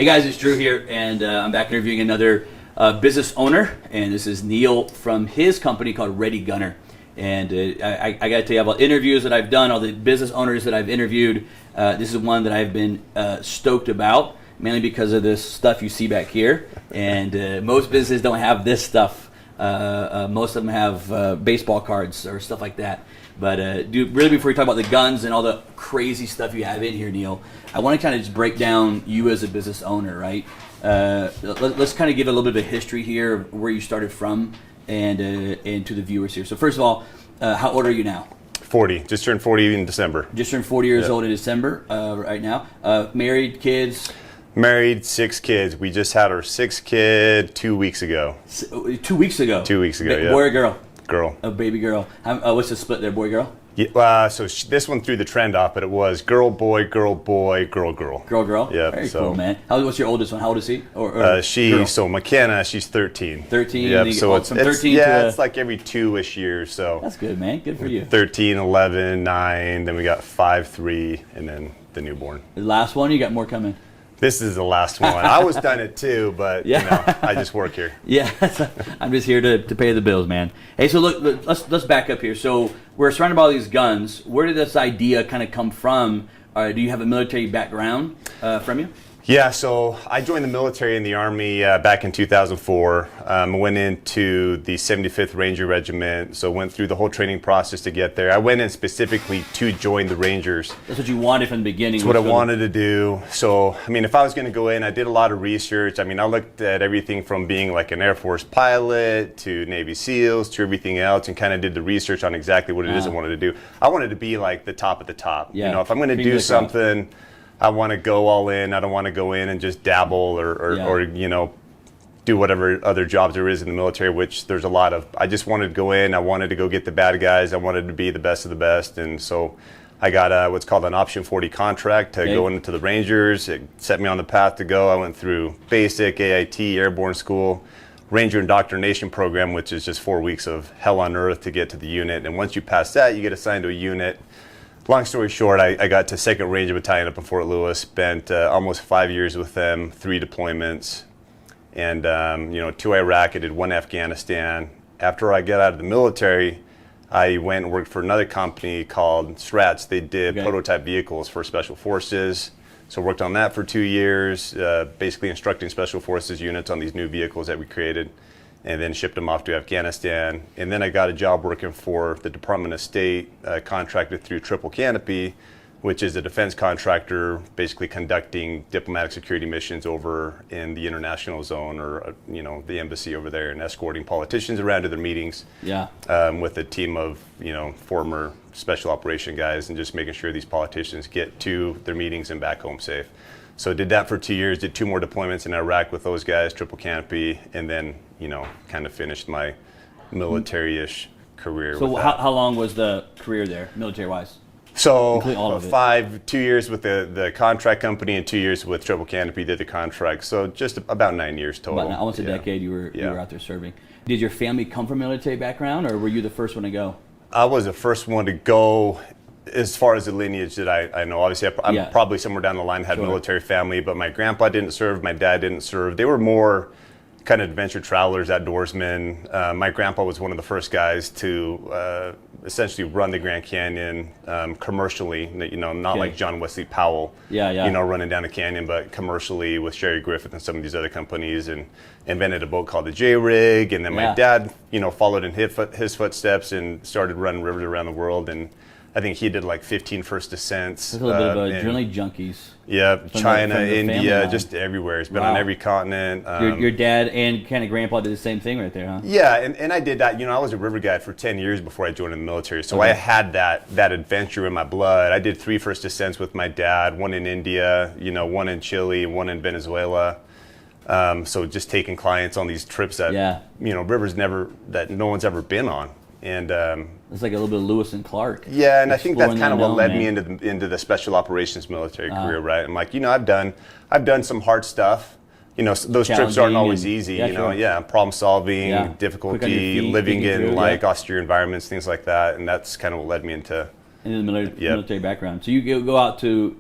Hey guys, it's Drew here, and I'm back interviewing another business owner, and this is Neil from his company called Ready Gunner. And I got to tell you about interviews that I've done, all the business owners that I've interviewed. This is one that I've been stoked about, mainly because of this stuff you see back here. And most businesses don't have this stuff. Most of them have baseball cards or stuff like that. But dude, really, before we talk about the guns and all the crazy stuff you have in here, Neil, I want to kind of just break down you as a business owner, right? Let's kind of give a little bit of a history here of where you started from and to the viewers here. So first of all, how old are you now? 40. Just turned 40 in December. Just turned 40 years old in December right now. Married, kids? Married, 6 kids. We just had our 6th kid 2 weeks ago. 2 weeks ago? 2 weeks ago, yeah. Boy or girl? Girl. A baby girl. What's the split there, boy, girl? Yeah, so this one threw the trend off, but it was girl, boy, girl, boy, girl, girl. Girl, girl? Yeah. Very cool, man. What's your oldest one? How old is he? So McKenna, she's 13. 13? Yep, so from 13 it's like every 2-ish years, so. That's good, man. Good for you. 13, 11, 9, then we got 5, 3, and then the newborn. The last one, you got more coming? This is the last one. I was done it too, but I just work here. Yeah, I'm just here to pay the bills, man. Hey, so look, let's back up here. So we're surrounded by all these guns. Where did this idea kind of come from? Do you have a military background from you? Yeah, so I joined the military in the Army back in 2004. Went into the 75th Ranger Regiment, so went through the whole training process to get there. I went in specifically to join the Rangers. That's what you wanted from the beginning. That's what I wanted to do. So, I mean, if I was going to go in, I did a lot of research. I mean, I looked at everything from being like an Air Force pilot to Navy SEALs to everything else and kind of did the research on exactly what it is I wanted to do. I wanted to be like the top of the top. Yeah. You know, if I'm going to do something, I want to go all in. I don't want to go in and just dabble or you know, do whatever other jobs there is in the military, which there's a lot of. I just wanted to go in. I wanted to go get the bad guys. I wanted to be the best of the best. And so I got what's called an Option 40 contract to go into the Rangers. It set me on the path to go. I went through basic, AIT, airborne school, Ranger Indoctrination program, which is just 4 weeks of hell on earth to get to the unit. And once you pass that, you get assigned to a unit. Long story short, I got to 2nd Ranger Battalion up in Fort Lewis, spent almost 5 years with them, 3 deployments, and 2 Iraq. I did 1 Afghanistan. After I got out of the military, I went and worked for another company called Strats. They did prototype vehicles for Special Forces, so worked on that for 2 years, basically instructing Special Forces units on these new vehicles that we created, and then shipped them off to Afghanistan. And then I got a job working for the Department of State, contracted through Triple Canopy, which is a defense contractor basically conducting diplomatic security missions over in the international zone or, the embassy over there and escorting politicians around to their meetings with a team of, former special operation guys and just making sure these politicians get to their meetings and back home safe. So did that for 2 years, did 2 more deployments in Iraq with those guys, Triple Canopy, and then, kind of finished my military-ish career. So how long was the career there, military-wise? So 2 years with the contract company and 2 years with Triple Canopy did the contract. So just about 9 years total. Almost a decade you were out there serving. Did your family come from a military background, or were you the first one to go? I was the first one to go. As far as the lineage that I know, obviously I'm probably somewhere down the line had a military family, but my grandpa didn't serve, my dad didn't serve. They were more kind of adventure travelers, outdoorsmen. My grandpa was one of the first guys to essentially run the Grand Canyon commercially, not like John Wesley Powell, running down the canyon, but commercially with Sherry Griffith and some of these other companies, and invented a boat called the J-Rig. And then my dad, followed in his footsteps and started running rivers around the world. And I think he did like 15 first descents. There's a little bit of adrenaline junkies. Yeah, China, India, just everywhere. He's been on every continent. Your dad and kind of grandpa did the same thing right there, huh? Yeah, and I did that. I was a river guide for 10 years before I joined the military. So I had that adventure in my blood. I did 3 first descents with my dad, 1 in India, 1 in Chile, 1 in Venezuela. So just taking clients on these trips that, rivers that no one's ever been on. And it's like a little bit of Lewis and Clark. Yeah, and I think that's kind of what led me into the special operations military career, right? I'm like, I've done some hard stuff. Those trips aren't always easy. Problem solving, difficulty, living in like austere environments, things like that, and that's kind of what led me into in the military background. So you go out to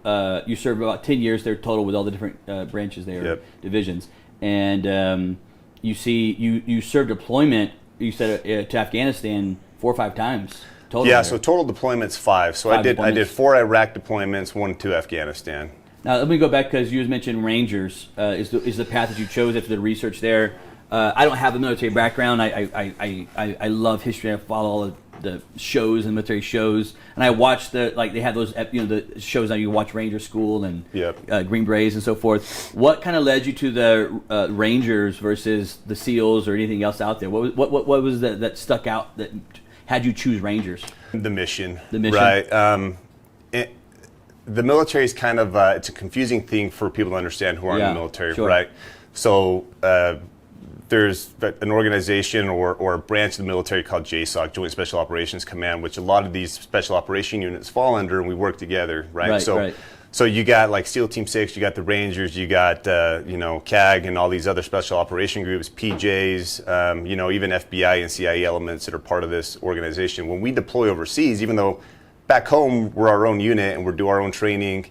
you served about 10 years there total with all the different branches there, divisions, and you served deployment. You said to Afghanistan 4 or 5 times. Total yeah, there. so total deployments 5. So I did 4 Iraq deployments, 1 to Afghanistan. Now let me go back because you mentioned Rangers is the path that you chose after the research there. I don't have a military background. I love history. I follow all of the shows and military shows, and I watch they have those the shows now you watch Ranger School and Green Berets and so forth. What kind of led you to the Rangers versus the SEALs or anything else out there? What was that stuck out that had you choose Rangers? The mission, right? The military is kind of it's a confusing thing for people to understand who aren't in the military, right? So there's an organization or a branch of the military called JSOC, Joint Special Operations Command, which a lot of these special operation units fall under, and we work together, right? So you got like SEAL Team 6, you got the Rangers, you got CAG and all these other special operation groups, PJs, even FBI and CIA elements that are part of this organization. When we deploy overseas, even though back home we're our own unit and we do our own training,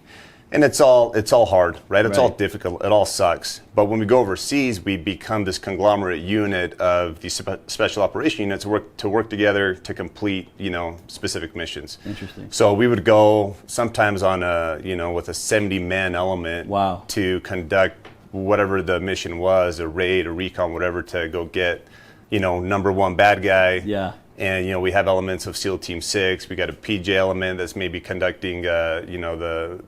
and it's all hard, right? It's all difficult. It all sucks. But when we go overseas, we become this conglomerate unit of these special operation units to work together to complete, specific missions. Interesting. So we would go sometimes on with a 70-man element to conduct whatever the mission was, a raid, a recon, whatever, to go get, number one bad guy. Yeah. And we have elements of SEAL Team 6. We got a PJ element that's maybe conducting the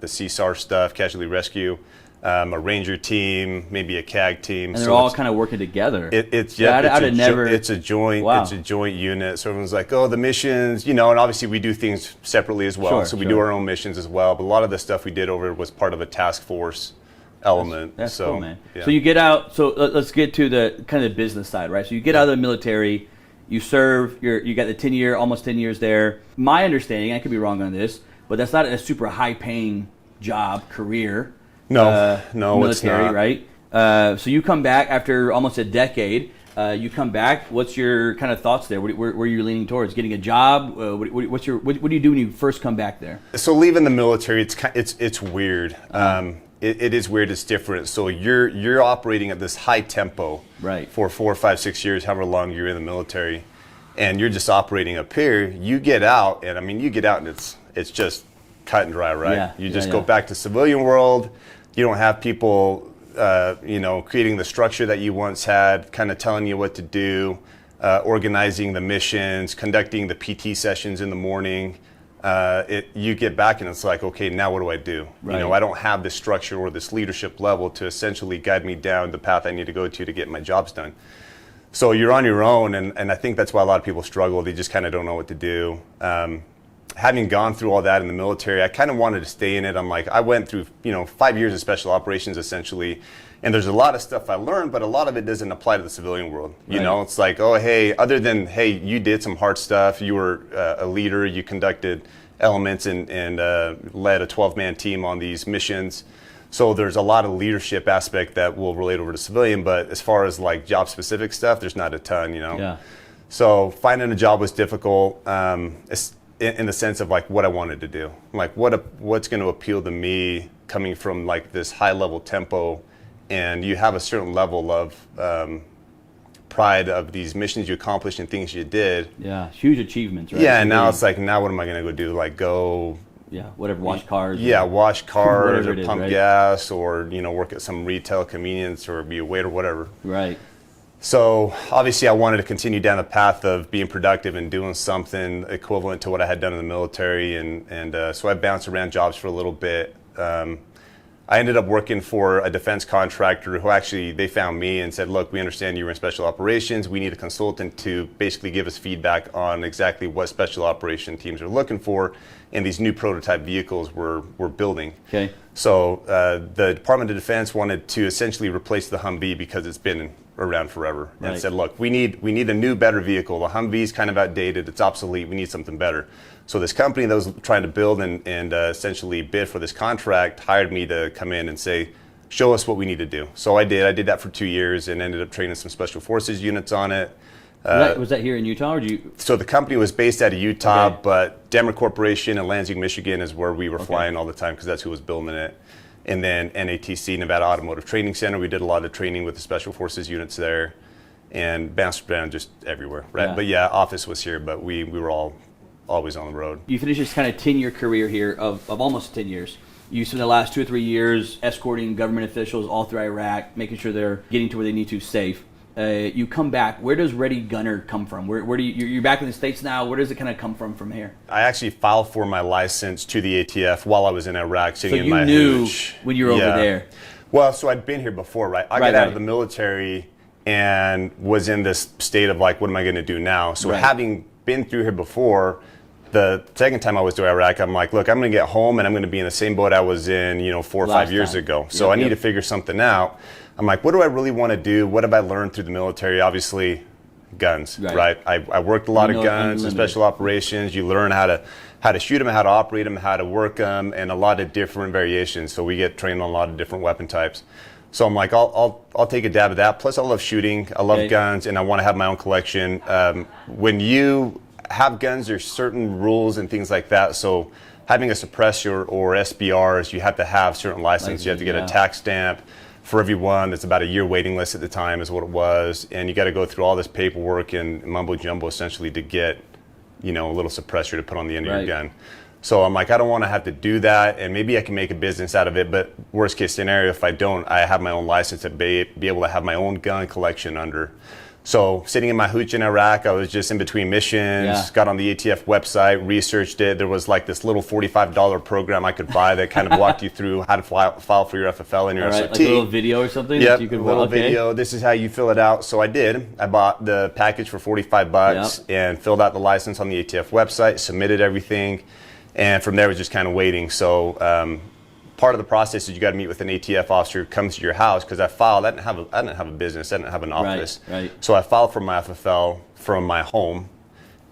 CSAR stuff, casualty rescue. A Ranger team, maybe a CAG team. And they're all kind of working together. It's a joint unit. So everyone's like, oh, the missions, and obviously we do things separately as well. So we do our own missions as well. But a lot of the stuff we did over was part of a task force element. That's cool, man. Yeah. So you get out. So let's get to the kind of business side, right? So you get out of the military. You serve, you got the almost 10 years there. My understanding, I could be wrong on this, but that's not a super high-paying job, career. No, military, it's not. Right? So you come back after almost a decade. You come back. What's your kind of thoughts there? Where are you leaning towards? Getting a job? What do you do when you first come back there? So leaving the military, it's weird. It is weird. It's different. So you're operating at this high tempo, right, for 4, 5, 6 years, however long you're in the military, and you're just operating up here. You get out, and it's just cut and dry, right? Yeah, you just go back to civilian world. You don't have people, creating the structure that you once had, kind of telling you what to do, organizing the missions, conducting the PT sessions in the morning. You get back and it's like, okay, now what do I do? Right. I don't have this structure or this leadership level to essentially guide me down the path I need to go to get my jobs done. So you're on your own, and I think that's why a lot of people struggle. They just kind of don't know what to do. Having gone through all that in the military, I kind of wanted to stay in it. I went through 5 years of special operations essentially, and there's a lot of stuff I learned, but a lot of it doesn't apply to the civilian world. It's like, oh, hey, other than, hey, you did some hard stuff, you were a leader, you conducted elements and led a 12-man team on these missions. So there's a lot of leadership aspect that will relate over to civilian, but as far as like job-specific stuff, there's not a ton, Yeah. So finding a job was difficult. In the sense of like what I wanted to do, like what's going to appeal to me coming from like this high level tempo, and you have a certain level of pride of these missions you accomplished and things you did. Yeah, huge achievements, right? Yeah, and now it's like, now what am I going to go do? Like go. Yeah, whatever, wash cars. Yeah, wash cars or pump right? gas or work at some retail convenience or be a waiter, whatever. Right. So obviously I wanted to continue down the path of being productive and doing something equivalent to what I had done in the military, and so I bounced around jobs for a little bit. I ended up working for a defense contractor who actually, they found me and said, look, we understand you were in special operations. We need a consultant to basically give us feedback on exactly what special operation teams are looking for in these new prototype vehicles we're building. Okay. So the Department of Defense wanted to essentially replace the Humvee because it's been around forever, and said, look, we need a new, better vehicle. The Humvee's kind of outdated, it's obsolete, we need something better. So this company that was trying to build and essentially bid for this contract hired me to come in and say, show us what we need to do. So I did that for 2 years and ended up training some special forces units on it. Was that here in Utah, or So the company was based out of Utah, Okay. but Denver Corporation in Lansing, Michigan is where we were flying all the time because that's who was building it. And then NATC, Nevada Automotive Training Center, we did a lot of training with the Special Forces units there, and bounced around just everywhere, right? Yeah. But yeah, office was here, but we were always on the road. You finished this kind of 10-year career here of almost 10 years. You spent the last 2 or 3 years escorting government officials all through Iraq, making sure they're getting to where they need to safe. You come back. Where does Ready Gunner come from? Where do you're back in the States now? Where does it kind of come from here? I actually filed for my license to the ATF while I was in Iraq, sitting So in my you knew hooch. when you were over there. Well, so I'd been here before, right? I got out of the military and was in this state of like, what am I going to do now? So having been through here before, the second time I was to Iraq, I'm like, look, I'm going to get home and I'm going to be in the same boat I was in, 4 or 5 years ago. So I need to figure something out. I'm like, what do I really want to do? What have I learned through the military? Obviously, guns, right? I worked a lot of guns and special operations. You learn how to shoot them, how to operate them, how to work them, and a lot of different variations. So we get trained on a lot of different weapon types. So I'm like, I'll take a dab at that. Plus, I love shooting. I love guns, and I want to have my own collection. When you have guns, there's certain rules and things like that. So having a suppressor or SBRs, you have to have certain license. You have to get a tax stamp. For everyone, it's about a year waiting list at the time is what it was. And you got to go through all this paperwork and mumbo jumbo essentially to get, a little suppressor to put on the end of your gun. So I'm like, I don't want to have to do that, and maybe I can make a business out of it, but worst case scenario, if I don't, I have my own license to be able to have my own gun collection under. So sitting in my hooch in Iraq, I was just in between missions, got on the ATF website, researched it. There was like this little $45 program I could buy that kind of walked you through how to file for your FFL and your SOT. Like a little video or something? Yeah, that you could a little video. This is how you fill it out. So I did. I bought the package for $45 and filled out the license on the ATF website, submitted everything, and from there was just kind of waiting. So part of the process is you got to meet with an ATF officer who comes to your house because I filed. I didn't have a business. I didn't have an office. So I filed for my FFL from my home,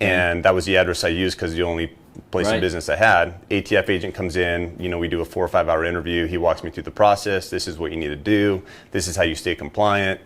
and that was the address I used because the only place of business I had. ATF agent comes in. We do a 4 or 5 hour interview. He walks me through the process. This is what you need to do. This is how you stay compliant.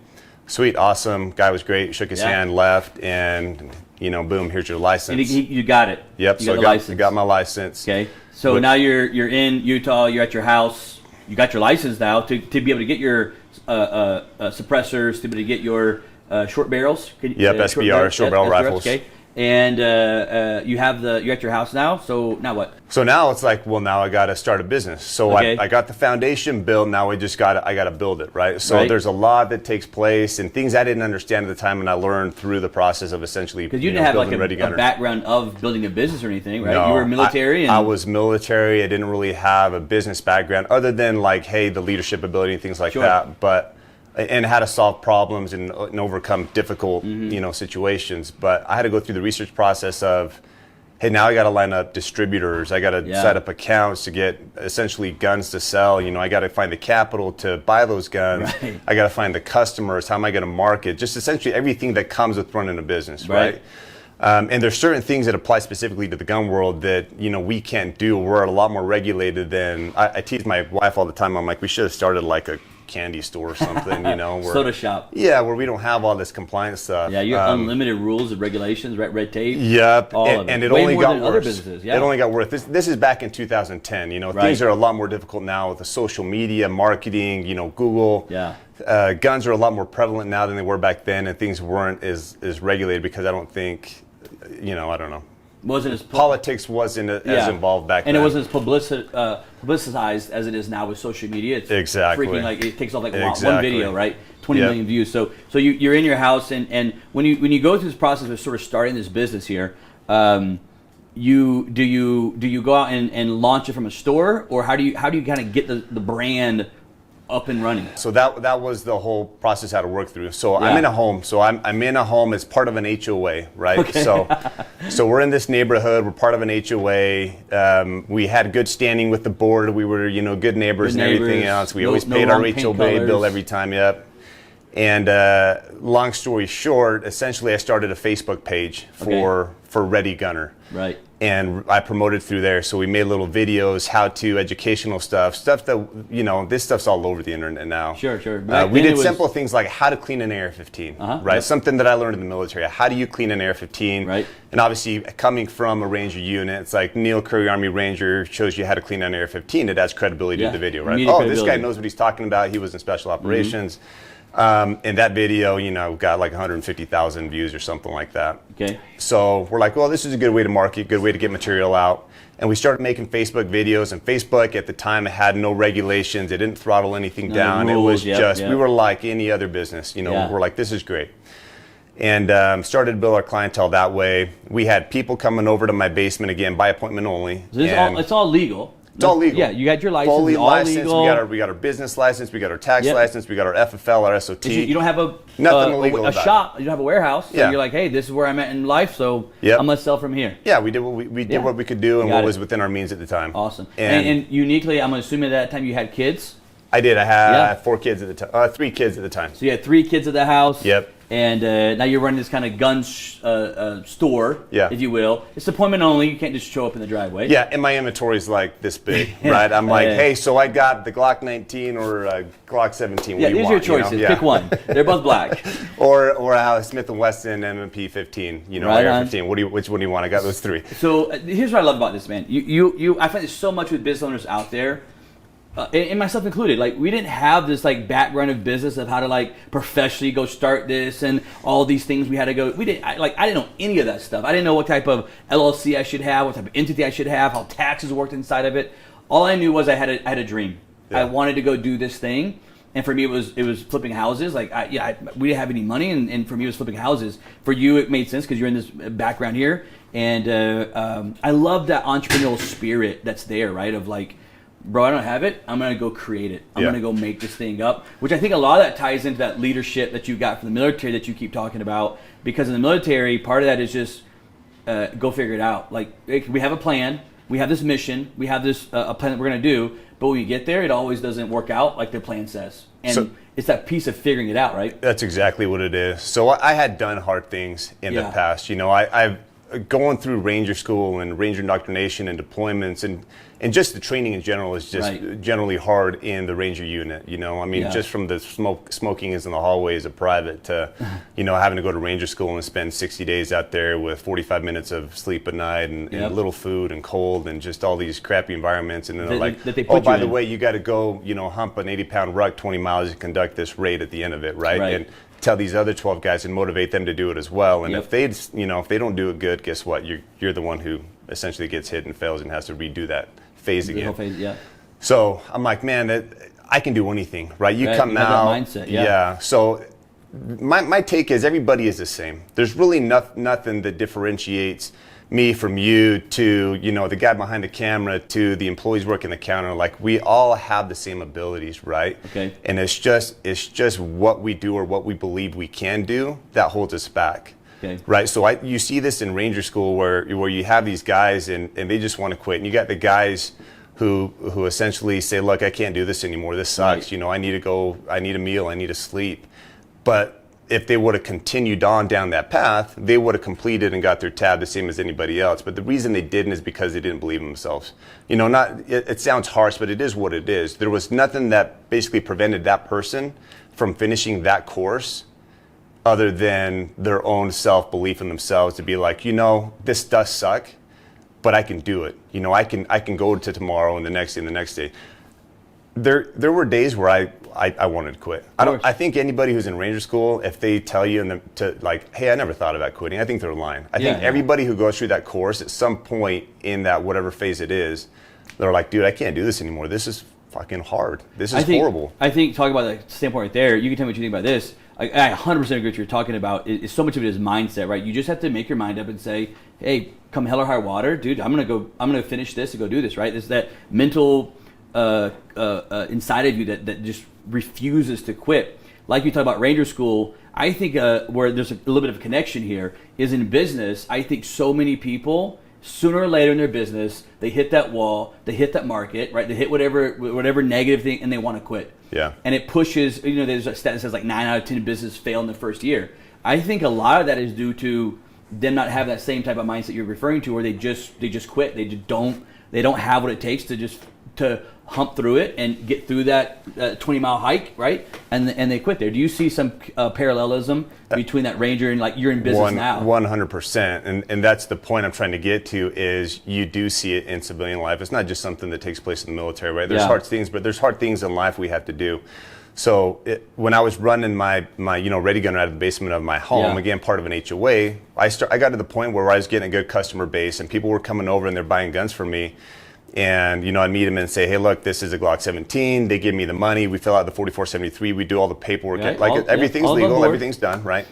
Sweet, awesome. Guy was great. Shook his hand, left, and boom, here's your license. And you got it. Yep. So I got my license. Okay. So now you're in Utah. You're at your house. You got your license now to be able to get your suppressors, to be able to get your short barrels. SBR, short barrel rifles. Okay. And you're at your house now. So now what? So now it's like, well, now I got to start a business. So I got the foundation built. Now I got to build it, right? So there's a lot that takes place and things I didn't understand at the time, and I learned through the process of essentially because you didn't have like a background of building a business or anything, right? No, you were military. I was military. I didn't really have a business background other than like, hey, the leadership ability and things like that. But and how to solve problems and overcome difficult, situations. But I had to go through the research process of, hey, now I got to line up distributors. I got to set up accounts to get essentially guns to sell. I got to find the capital to buy those guns. I got to find the customers. How am I going to market? Just essentially everything that comes with running a business, right? And there's certain things that apply specifically to the gun world that, we can't do. We're a lot more regulated than, I tease my wife all the time. I'm like, we should have started like a candy store or something, where, soda shop. Yeah, where we don't have all this compliance stuff. Yeah, you have unlimited rules and regulations, red tape. Yep, and it only got worse. Other businesses, It only got worse. This is back in 2010. Things are a lot more difficult now with the social media, marketing. Google. Yeah. Guns are a lot more prevalent now than they were back then, and things weren't as regulated because I don't think, I don't know. Politics wasn't as involved back then. And it wasn't as publicized as it is now with social media. It's freaking like it takes off like one video, right? 20 million views. So you're in your house, and when you go through this process of sort of starting this business here, do you go out and launch it from a store, or how do you kind of get the brand up and running? So that was the whole process I had to work through. So I'm in a home. So I'm in a home as part of an HOA, right? Okay. So we're in this neighborhood. We're part of an HOA. We had good standing with the board. We were good neighbors and everything else. We always paid our HOA bill every time. Yep. And long story short, essentially I started a Facebook page for Ready Gunner. Right. And I promoted through there. So we made little videos, how-to, educational stuff that, you know, this stuff's all over the internet now. Sure. We did simple things like how to clean an AR-15, right? Yep. Something that I learned in the military. How do you clean an AR-15? Right. And obviously, coming from a Ranger unit, it's like Neil Curry, Army Ranger, shows you how to clean an AR-15. It adds credibility to the video, right? Oh, this guy knows what he's talking about. He was in special operations. And that video, you know, got like 150,000 views or something like that. Okay. So we're like, well, this is a good way to market, good way to get material out. And we started making Facebook videos. And Facebook at the time, it had no regulations. It didn't throttle anything down. Rules, it was just, we were like any other business. You know, we're like, this is great. And started to build our clientele that way. We had people coming over to my basement, again, by appointment only. So it's all legal. It's all legal. Yeah, you got your license. Fully all licensed. legal. We got our business license. We got our tax license. We got our FFL, our SOT. You don't have nothing illegal a about shop. You don't have a warehouse. So Yeah. you're like, hey, this is where I'm at in life. So I'm gonna sell from here. Yeah, we did what we did what we could do and what was within our means at the time. Awesome. And uniquely, I'm assuming at that time you had kids. I did. I had 4 kids at the time. 3 kids at the time. So you had 3 kids at the house. Yep. And now you're running this kind of gun store, if you will. It's appointment only. You can't just show up in the driveway. Yeah, and my inventory is like this big, right? I'm like, hey, so I got the Glock 19 or Glock 17. What do you want? These are your choices. You know? Pick one. They're both black. or a Smith & Wesson M&P 15. You know, AR-15. Which one do you want? I got those 3. So here's what I love about this, man. I find there's so much with business owners out there. And myself included, like we didn't have this like background of business of how to like professionally go start this and all these things we had to go. I didn't know any of that stuff. I didn't know what type of LLC I should have, what type of entity I should have, how taxes worked inside of it. All I knew was I had a dream. Yeah. I wanted to go do this thing, and for me it was flipping houses. Like we didn't have any money, and for me it was flipping houses. For you it made sense because you're in this background here, and I love that entrepreneurial spirit that's there, right? Of like, bro, I don't have it. I'm going to go create it. I'm going to go make this thing up, which I think a lot of that ties into that leadership that you got from the military that you keep talking about. Because in the military, part of that is just go figure it out. Like, we have a plan. We have this mission. We have this a plan that we're going to do. But when you get there, it always doesn't work out like the plan says. And it's that piece of figuring it out, right? That's exactly what it is. So I had done hard things in the past. You know, I've going through Ranger School and Ranger indoctrination and deployments and just the training in general is just generally hard in the Ranger unit. You know, I mean, just from the smoking is in the hallways of private to, you know, having to go to Ranger School and spend 60 days out there with 45 minutes of sleep at night and little food and cold and just all these crappy environments. And then they're like, oh, by the way, you got to go, you know, hump an 80-pound ruck 20 miles and conduct this raid at the end of it, right? And tell these other 12 guys and motivate them to do it as well. And if they don't do it good, guess what? You're the one who essentially gets hit and fails and has to redo that phase again. So I'm like, man, I can do anything, right? You come out, that mindset, So my take is everybody is the same. There's really nothing that differentiates me from you to, you know, the guy behind the camera to the employees working the counter. Like, we all have the same abilities, right? Okay. And it's just what we do or what we believe we can do that holds us back. Okay. Right. So you see this in Ranger School where you have these guys and they just want to quit, and you got the guys who essentially say, look, I can't do this anymore. This sucks. You know, I need to go. I need a meal. I need to sleep. But if they would have continued on down that path, they would have completed and got their tab the same as anybody else. But the reason they didn't is because they didn't believe in themselves. You know, it sounds harsh, but it is what it is. There was nothing that basically prevented that person from finishing that course other than their own self-belief in themselves to be like, you know, this does suck, but I can do it. You know, I can go to tomorrow and the next day and the next day. There were days where I wanted to quit. I think anybody who's in Ranger School, if they tell you hey, I never thought about quitting, I think they're lying. I think everybody who goes through that course at some point in that whatever phase it is, they're like, dude, I can't do this anymore. This is fucking hard. This is horrible. I think talking about that standpoint right there, you can tell me what you think about this. I 100% agree with what you're talking about. So much of it is mindset, right? You just have to make your mind up and say, hey, come hell or high water, dude, I'm gonna finish this and go do this, right? It's that mental inside of you that just refuses to quit. Like you talk about Ranger School, I think where there's a little bit of a connection here is in business. I think so many people, sooner or later in their business, they hit that wall, they hit that market, right? They hit whatever negative thing, and they want to quit. Yeah. And it pushes. You know, there's a stat that says like 9 out of 10 businesses fail in the first year. I think a lot of that is due to them not have that same type of mindset you're referring to, where they just quit. They don't have what it takes to hump through it and get through that 20-mile hike, right? And they quit there. Do you see some parallelism between that Ranger and like you're in business now? 100%. And that's the point I'm trying to get to, is you do see it in civilian life. It's not just something that takes place in the military, right? There's hard things, but there's hard things in life we have to do. So when I was running my Ready Gunner out of the basement of my home, again, part of an HOA, I got to the point where I was getting a good customer base and people were coming over and they're buying guns from me. And, I'd meet them and say, hey, look, this is a Glock 17. They give me the money. We fill out the 4473. We do all the paperwork. Right. Everything's legal. Everything's done, right?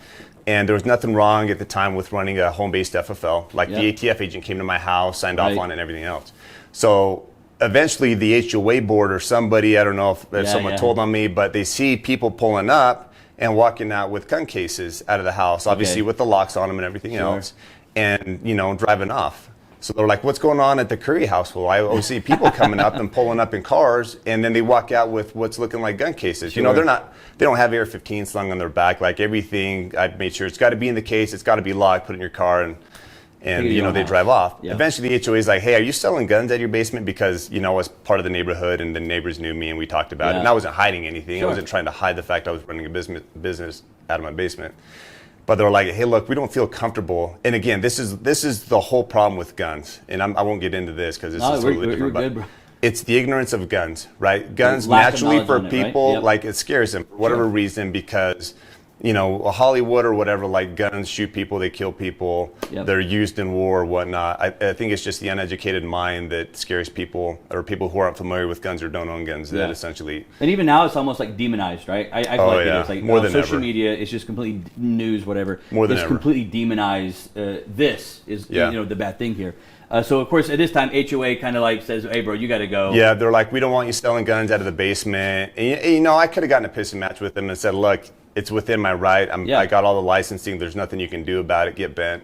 And there was nothing wrong at the time with running a home-based FFL. The ATF agent came to my house, signed off on it and everything else. So eventually the HOA board or somebody, I don't know if someone told on me, but they see people pulling up and walking out with gun cases out of the house, obviously with the locks on them and everything else, and, driving off. So they're like, what's going on at the Curry household? I always see people coming up and pulling up in cars, and then they walk out with what's looking like gun cases. They don't have AR-15 slung on their back. Like everything, I made sure it's got to be in the case, it's got to be locked, put it in your car, and they drive off. Eventually the HOA is like, hey, are you selling guns at your basement? Because, I was part of the neighborhood and the neighbors knew me and we talked about it. And I wasn't hiding anything. I wasn't trying to hide the fact I was running a business out of my basement. But they're like, hey, look, we don't feel comfortable. And again, this is the whole problem with guns. And I won't get into this because this is totally different. But good, it's the ignorance of guns, right? Guns naturally for people, like it scares them for whatever reason, because Hollywood or whatever, like guns shoot people, they kill people, they're used in war or whatnot. I think it's just the uneducated mind that scares people, or people who aren't familiar with guns or don't own guns, that essentially. And even now it's almost like demonized, right? I feel like it is. Like more than social media, it's just completely news, whatever. More than it's ever. Completely demonized. This is the bad thing here. So of course at this time HOA kind of like says, hey bro, you got to go. Yeah, they're like, we don't want you selling guns out of the basement. And, I could have gotten a pissing match with them and said, look, it's within my right. I got all the licensing. There's nothing you can do about it. Get bent.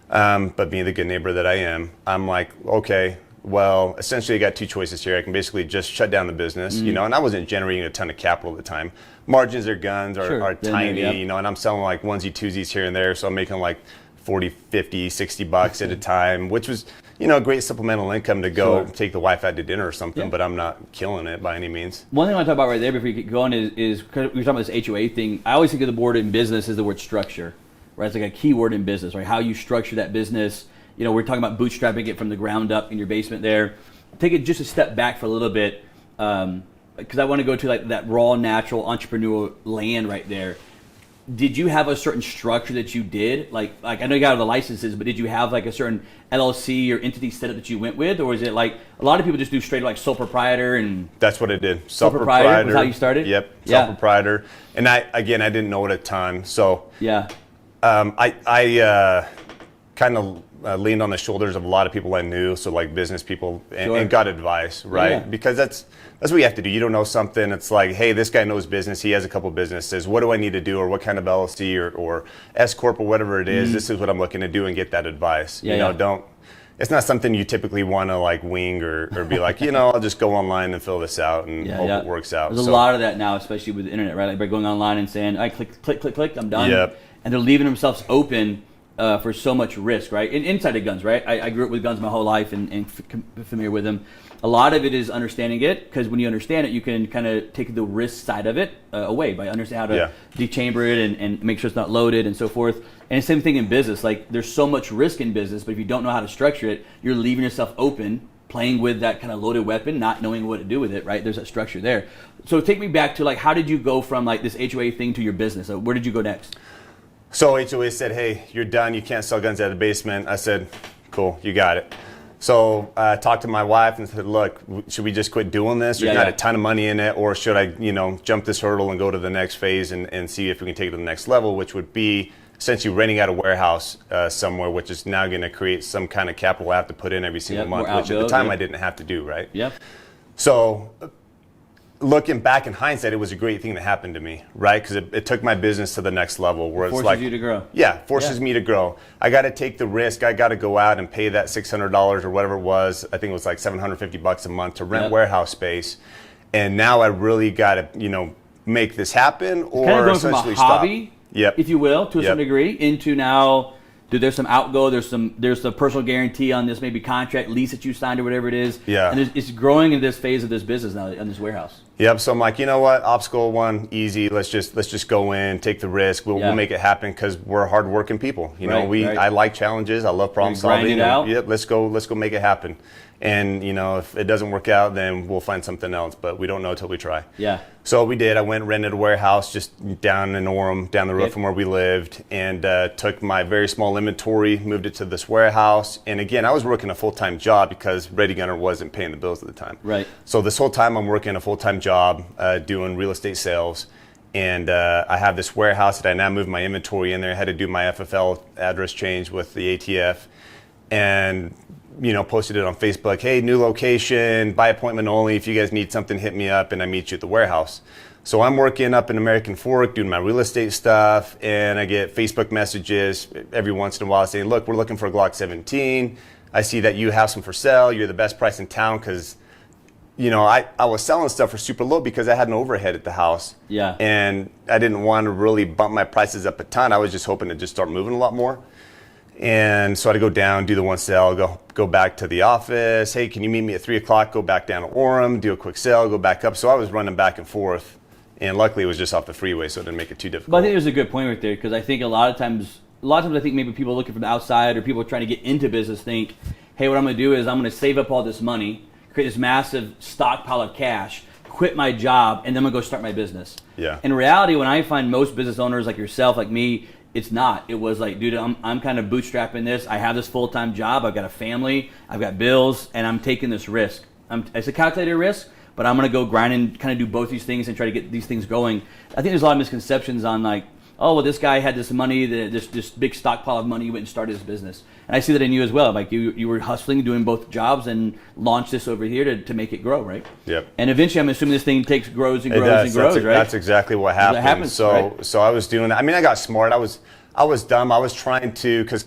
But being the good neighbor that I am, I'm like, okay, well, essentially I got two choices here. I can basically just shut down the business, and I wasn't generating a ton of capital at the time. Margins of guns are tiny, and I'm selling like onesie twosies here and there. So I'm making like 40, 50, 60 bucks at a time, which was, a great supplemental income to go take the wife out to dinner or something, but I'm not killing it by any means. One thing I want to talk about right there before you get going is we were talking about this HOA thing. I always think of the word in business as the word structure, right? It's like a key word in business, right? How you structure that business. We're talking about bootstrapping it from the ground up in your basement there. Take it just a step back for a little bit, because I want to go to like that raw, natural entrepreneurial land right there. Did you have a certain structure that you did? Like I know you got all the licenses, but did you have like a certain LLC or entity setup that you went with? Or is it like a lot of people just do straight like sole proprietor? And that's what I did. Sole proprietor was how you started? Yep, sole proprietor. And I didn't know it a ton. So I kind of leaned on the shoulders of a lot of people I knew, so like business people, and got advice, right? Because that's what you have to do. You don't know something, it's like, hey, this guy knows business, he has a couple businesses, what do I need to do, or what kind of LLC or S Corp or whatever it is, this is what I'm looking to do, and get that advice. It's not something you typically want to like wing or be like, I'll just go online and fill this out and hope it works out. There's a lot of that now, especially with the internet, right? Like by going online and saying, I click, I'm done. And they're leaving themselves open for so much risk, right? And inside of guns, right? I grew up with guns my whole life and familiar with them. A lot of it is understanding it, because when you understand it, you can kind of take the risk side of it away by understanding how to dechamber it and make sure it's not loaded and so forth. And same thing in business. Like there's so much risk in business, but if you don't know how to structure it, you're leaving yourself open, playing with that kind of loaded weapon, not knowing what to do with it, right? There's that structure there. So take me back to like, how did you go from like this HOA thing to your business? So where did you go next? So HOA said, hey, you're done. You can't sell guns out of the basement. I said, cool, you got it. So I talked to my wife and said, look, should we just quit doing this? There's not a ton of money in it, or should I, jump this hurdle and go to the next phase and see if we can take it to the next level, which would be essentially renting out a warehouse somewhere, which is now going to create some kind of capital I have to put in every single month, which at the time I didn't have to do, right? So looking back in hindsight, it was a great thing that happened to me, right? Because it took my business to the next level, where it's like, you to grow. Forces me to grow. I got to take the risk. I got to go out and pay that $600 or whatever it was. I think it was like $750 a month to rent warehouse space. And now I really got to, make this happen, or kind of going essentially from a hobby, stop. if you will, to a certain degree, into now Dude, there's some outgo, there's the personal guarantee on this, maybe contract lease that you signed or whatever it is. Yeah. And it's growing in this phase of this business now in this warehouse. Yep. So I'm like, you know what? Obstacle one, easy. Let's just go in, take the risk. We'll make it happen because we're hardworking people. You know, I like challenges. I love problem solving. Yep. Let's go make it happen. And you know, if it doesn't work out, then we'll find something else. But we don't know until we try. Yeah. So we did. I went and rented a warehouse just down in Orem, down the road from where we lived, and took my very small inventory, moved it to this warehouse. And again, I was working a full-time job because Ready Gunner wasn't paying the bills at the time. Right. So this whole time I'm working a full-time job doing real estate sales. And I have this warehouse that I now moved my inventory in there. I had to do my FFL address change with the ATF. And you know, posted it on Facebook. Hey, new location, by appointment only. If you guys need something, hit me up, and I meet you at the warehouse. So I'm working up in American Fork, doing my real estate stuff, and I get Facebook messages every once in a while saying, look, we're looking for a Glock 17. I see that you have some for sale. You're the best price in town because, you know, I was selling stuff for super low because I had an overhead at the house. Yeah. And I didn't want to really bump my prices up a ton. I was just hoping to just start moving a lot more. And so I had to go down, do the one sale, go back to the office. Hey, can you meet me at 3 o'clock? Go back down to Orem, do a quick sale, go back up. So I was running back and forth. And luckily it was just off the freeway, so it didn't make it too difficult. But I think there's a good point right there because I think a lot of times I think maybe people looking from the outside or people trying to get into business think, hey, what I'm going to do is I'm going to save up all this money, create this massive stockpile of cash, quit my job, and then I'm going to go start my business. Yeah. In reality, when I find most business owners like yourself, like me, it's not. It was like, dude, I'm kind of bootstrapping this. I have this full-time job. I've got a family. I've got bills, and I'm taking this risk. It's a calculated risk, but I'm going to go grind and kind of do both these things and try to get these things going. I think there's a lot of misconceptions on like, oh, well, this guy had this money, this big stockpile of money, he went and started his business. And I see that in you as well. Like you were hustling, doing both jobs, and launched this over here to make it grow, right? Yep. And eventually, I'm assuming this thing grows and grows, right? That's exactly what happened. So I was doing that. I mean, I got smart. I was dumb. I was trying to, because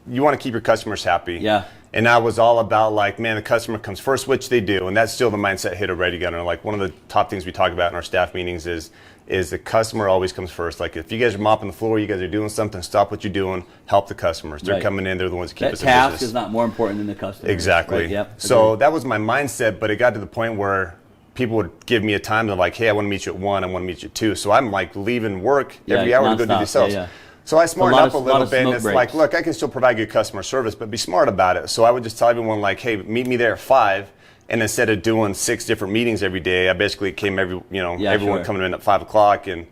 you want to keep your customers happy. Yeah. And I was all about like, man, the customer comes first, which they do. And that's still the mindset hit of Ready Gunner. Like one of the top things we talk about in our staff meetings is the customer always comes first. Like if you guys are mopping the floor, you guys are doing something, stop what you're doing, help the customers. They're coming in, they're the ones that keep us in business. That task is not more important than the customer. Exactly. Right? Yep. So that was my mindset, but it got to the point where people would give me a time. They're like, hey, I want to meet you at 1, I want to meet you at 2. So I'm like leaving work every hour to go do these sales. Yeah. So I smartened up a little bit, and it's like, look, I can still provide good customer service, but be smart about it. So I would just tell everyone like, hey, meet me there at 5. And instead of doing 6 different meetings every day, I basically came everyone coming in at 5 o'clock, and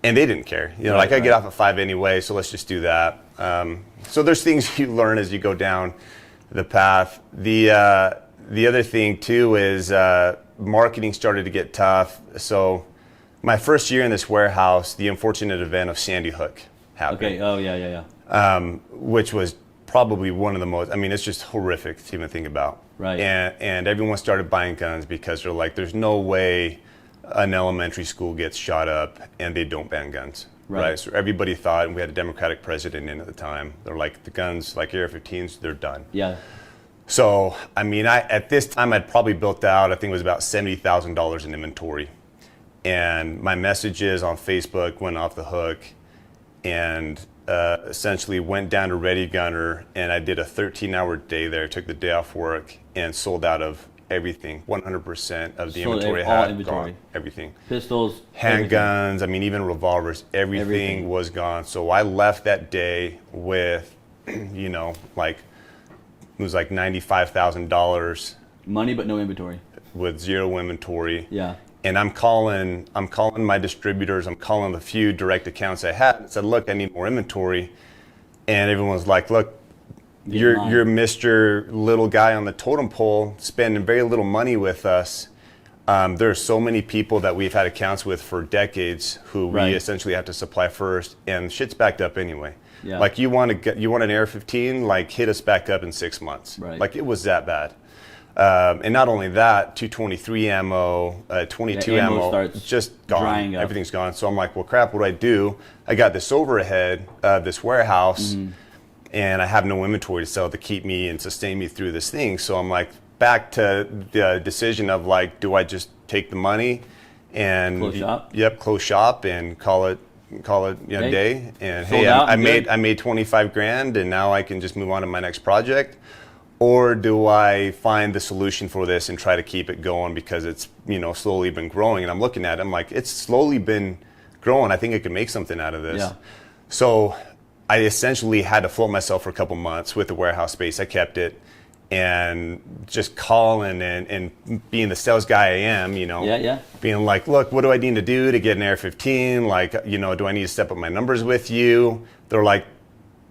they didn't care. You know, I get off at 5 anyway, so let's just do that. So there's things you learn as you go down the path. The other thing too is marketing started to get tough. So my first year in this warehouse, the unfortunate event of Sandy Hook happened. Okay. Oh yeah. Which was probably one of the most. I mean, it's just horrific to even think about. Right. And everyone started buying guns because they're like, there's no way an elementary school gets shot up and they don't ban guns. Right. So everybody thought, and we had a Democratic president in at the time, they're like, the guns, like AR-15s, they're done. Yeah. So, I mean, at this time, I'd probably built out, I think it was about $70,000 in inventory. And my messages on Facebook went off the hook, and essentially went down to Ready Gunner, and I did a 13-hour day there, took the day off work, and sold out of everything. 100% of the inventory I had gone. Everything. Pistols. Handguns, I mean, even revolvers, everything was gone. So I left that day with, you know, like, it was like $95,000. Money, but no inventory. With zero inventory. Yeah. And I'm calling my distributors, I'm calling the few direct accounts I had and said, look, I need more inventory. And everyone's like, look, you're Mr. Little Guy on the totem pole, spending very little money with us. There are so many people that we've had accounts with for decades who we essentially have to supply first, and shit's backed up anyway. Yeah. Like you want an AR-15, like hit us back up in 6 months. Right. Like it was that bad. And not only that, 223 ammo, 22 ammo, just gone. Everything's gone. So I'm like, well, crap, what do I do? I got this overhead, this warehouse, and I have no inventory to sell to keep me and sustain me through this thing. So I'm like, back to the decision of like, do I just take the money and close shop? Yep, close shop and call it call it day, and Sold hey, out, I good. made 25 grand, and now I can just move on to my next project. Or do I find the solution for this and try to keep it going because it's slowly been growing? And I'm looking at it, I'm like, it's slowly been growing. I think I can make something out of this. Yeah. So I essentially had to float myself for a couple months with the warehouse space. I kept it, and just calling and being the sales guy I am, being like, look, what do I need to do to get an AR-15? Like, do I need to step up my numbers with you? They're like,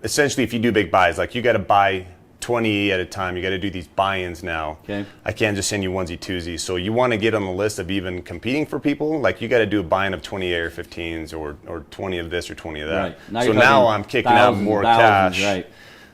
essentially, if you do big buys, like you got to buy 20 at a time. You got to do these buy-ins now. Okay. I can't just send you onesie twosies. So you want to get on the list of even competing for people, like you got to do a buy-in of 20 AR-15s or 20 of this or 20 of that. Right. So now I'm kicking out more cash. Right.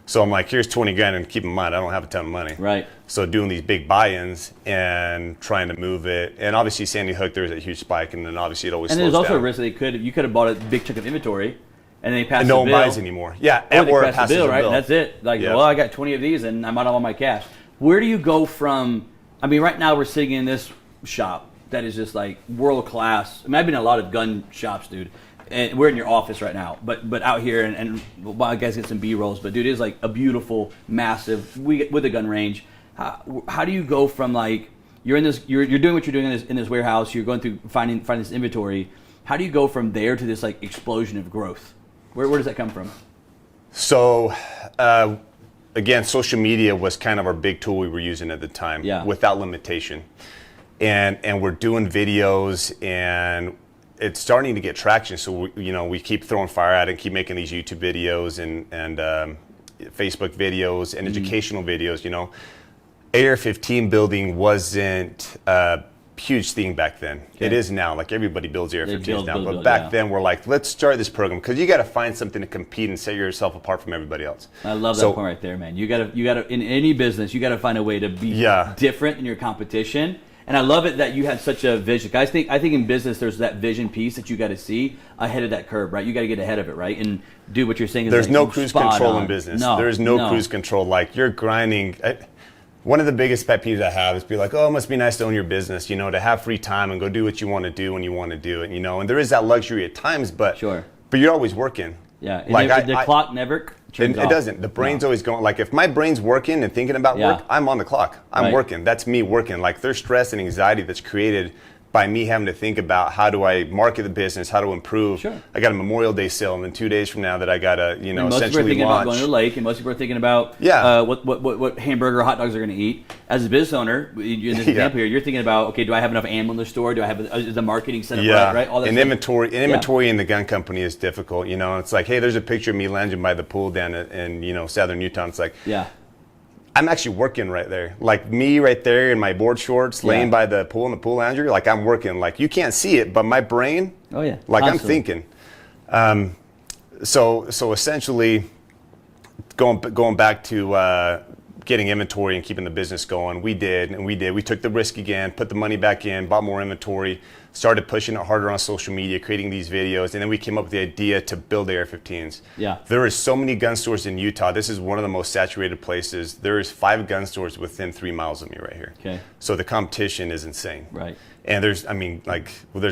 So I'm like, here's 20 grand, and keep in mind, I don't have a ton of money. Right. So doing these big buy-ins and trying to move it, and obviously Sandy Hook, there was a huge spike, and then obviously it always slows down. And there's also a risk that you could have bought a big chunk of inventory, and then you pass and the no bill. one buys anymore. Yeah, Or it pass the bill, right? And that's it. Like, Yeah. well, I got 20 of these, and I'm out of all my cash. Where do you go from? I mean, right now we're sitting in this shop that is just like world class. I mean, I've been in a lot of gun shops, dude. And we're in your office right now, but out here, and well, I guys get some B-rolls, but dude, it is like a beautiful, massive, with a gun range. How do you go from like, you're in this, you're doing what you're doing in this warehouse, you're going through finding this inventory. How do you go from there to this like explosion of growth? Where does that come from? So, again, social media was kind of our big tool we were using at the time, without limitation, and we're doing videos, and it's starting to get traction. So we keep throwing fire at it and keep making these YouTube videos and Facebook videos and educational videos. AR-15 building wasn't a huge thing back then. Okay. It is now. Like everybody builds AR-15s now, but back then we're like, let's start this program because you got to find something to compete and set yourself apart from everybody else. I love that point right there, man. You gotta in any business, you gotta find a way to be different in your competition. And I love it that you had such a vision. I think in business there's that vision piece that you got to see ahead of that curve, right? You got to get ahead of it, right? And do what you're saying. There's no cruise control in business. There's no cruise control. Like you're grinding. One of the biggest pet peeves I have is be like, oh, it must be nice to own your business, to have free time and go do what you want to do when you want to do it, And there is that luxury at times, but you're always working. Yeah, and like the clock never turns off. It doesn't. The brain's always going. Like if my brain's working and thinking about work, I'm on the clock. I'm working. That's me working. Like there's stress and anxiety that's created by me having to think about how do I market the business, how to improve. Sure. I got a Memorial Day sale, and then 2 days from now that I got to, essentially launch. Most people are thinking about going to the lake, and most people are thinking about what hamburger or hot dogs are going to eat. As a business owner, in this example here, you're thinking about, okay, do I have enough ammo in the store? Do I have is the marketing set up right? All that inventory in the gun company is difficult. It's like, hey, there's a picture of me lounging by the pool down in southern Utah. It's like, I'm actually working right there. Like me right there in my board shorts, laying by the pool in the pool lounger, like I'm working. Like you can't see it, but my brain, like constantly. I'm thinking. So essentially, going back to getting inventory and keeping the business going, we did. We took the risk again, put the money back in, bought more inventory, started pushing it harder on social media, creating these videos, and then we came up with the idea to build AR-15s. Yeah. There is so many gun stores in Utah. This is one of the most saturated places. There is 5 gun stores within 3 miles of me right here. Okay. So the competition is insane. Right. And there's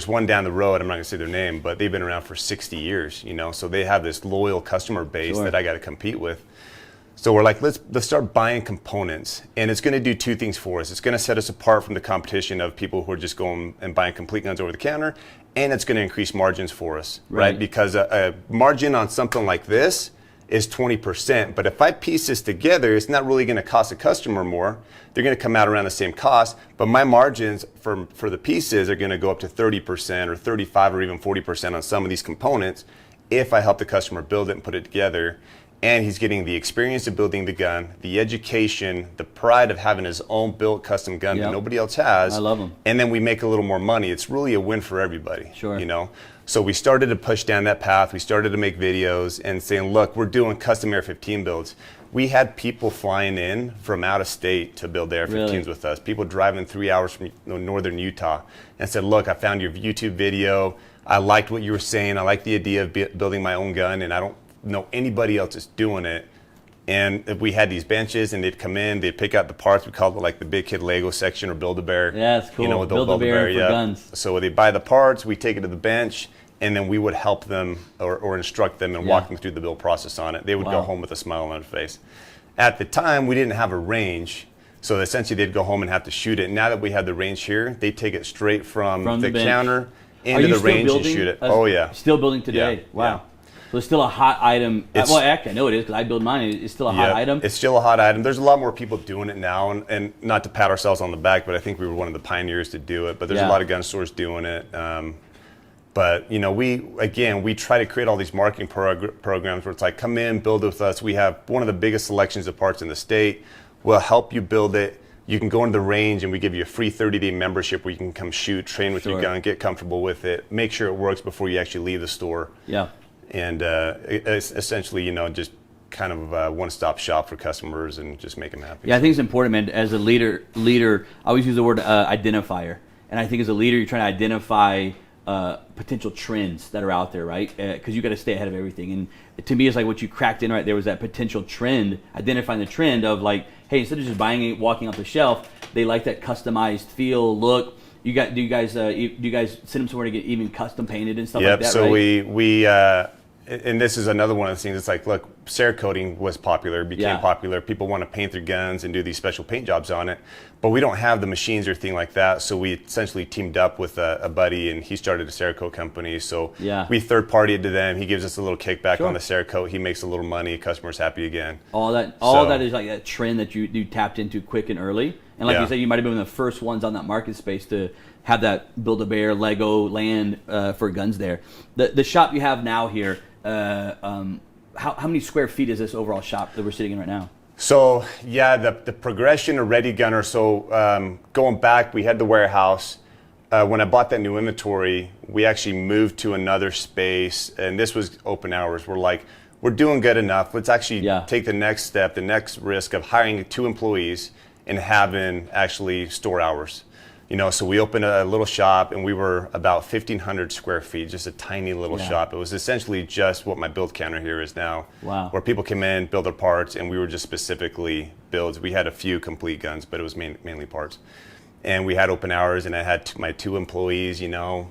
one down the road, I'm not gonna say their name, but they've been around for 60 years, so they have this loyal customer base that I gotta compete with. So we're like, let's start buying components, and it's going to do 2 things for us. It's going to set us apart from the competition of people who are just going and buying complete guns over the counter, and it's going to increase margins for us, right? Because a margin on something like this is 20%, but if I piece this together, it's not really going to cost the customer more. They're going to come out around the same cost, but my margins for the pieces are going to go up to 30% or 35 or even 40% on some of these components if I help the customer build it and put it together. And he's getting the experience of building the gun, the education, the pride of having his own built custom gun that nobody else has. I love them. And then we make a little more money. It's really a win for everybody. Sure. So we started to push down that path. We started to make videos and saying, look, we're doing custom AR-15 builds. We had people flying in from out of state to build AR-15s with us. People driving 3 hours from northern Utah and said, look, I found your YouTube video. I liked what you were saying. I like the idea of building my own gun, and I don't know anybody else is doing it. And if we had these benches, and they'd come in, they'd pick out the parts. We called it like the Big Kid Lego section or Build-A-Bear. Yeah, it's cool. Build-A-Bear for guns. So they buy the parts, we take it to the bench, and then we would help them or instruct them and walk them through the build process on it. They would go home with a smile on their face. At the time, we didn't have a range, so essentially they'd go home and have to shoot it. Now that we have the range here, they take it straight from the counter into the range and shoot it. Oh yeah. Still building today? Yeah. Wow. Yeah. So it's still a hot item. Well, actually, I know it is because I build mine. It's still a hot item. It's still a hot item. There's a lot more people doing it now, and not to pat ourselves on the back, but I think we were one of the pioneers to do it. But there's a lot of gun stores doing it. But we try to create all these marketing programs where it's like, come in, build with us. We have one of the biggest selections of parts in the state. We'll help you build it. You can go into the range and we give you a free 30-day membership where you can come shoot, train with your gun, get comfortable with it, make sure it works before you actually leave the store. Yeah. And it's essentially, just kind of a one-stop shop for customers and just make them happy. Yeah, I think it's important, man. As a leader, I always use the word identifier. And I think as a leader, you're trying to identify potential trends that are out there, right? Because you got to stay ahead of everything. And to me, it's like what you cracked in right there was that potential trend, identifying the trend of like, hey, instead of just buying it, walking off the shelf, they like that customized feel, look. Do you guys send them somewhere to get even custom painted and stuff like that? So right? we and this is another one of the things. It's like, look, Cerakoting was popular, became popular. People want to paint their guns and do these special paint jobs on it, but we don't have the machines or thing like that. So we essentially teamed up with a buddy, and he started a Cerakote company. So we third-partied to them. He gives us a little kickback on the Cerakote. He makes a little money. Customer's happy again. All that is like that trend that you tapped into quick and early. And like you said, you might have been one of the first ones on that market space to have that Build-A-Bear, Lego land for guns there. The shop you have now here, how many square feet is this overall shop that we're sitting in right now? So the progression of Ready Gunner. So going back, we had the warehouse. When I bought that new inventory, we actually moved to another space, and this was open hours. We're like, we're doing good enough. Let's actually take the next step, the next risk of hiring 2 employees and having actually store hours. So we opened a little shop, and we were about 1,500 square feet, just a tiny little shop. It was essentially just what my build counter here is now, where people come in, build their parts, and we were just specifically builds. We had a few complete guns, but it was mainly parts. And we had open hours, and I had my 2 employees, and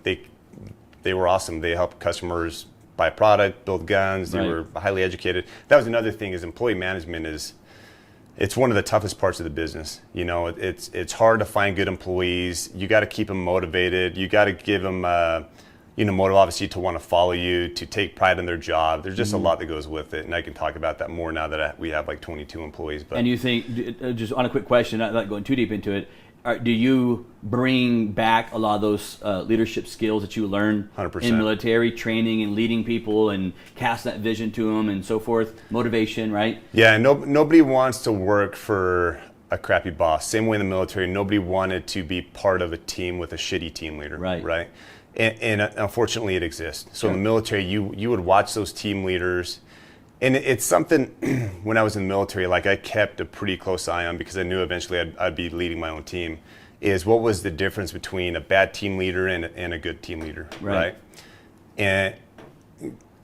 they were awesome. They helped customers buy product, build guns. They were highly educated. That was another thing, is employee management it's one of the toughest parts of the business. It's hard to find good employees. You got to keep them motivated. You got to give them, motive, obviously, to want to follow you, to take pride in their job. There's just a lot that goes with it, and I can talk about that more now that we have like 22 employees. But and you think, just on a quick question, not going too deep into it, do you bring back a lot of those leadership skills that you learned 100%. In military training and leading people and cast that vision to them and so forth? Motivation, right? Yeah, nobody wants to work for a crappy boss. Same way in the military, nobody wanted to be part of a team with a shitty team leader, right? And unfortunately, it exists. So in the military, you would watch those team leaders. And it's something, when I was in the military, like I kept a pretty close eye on, because I knew eventually I'd be leading my own team, is what was the difference between a bad team leader and a good team leader, right? And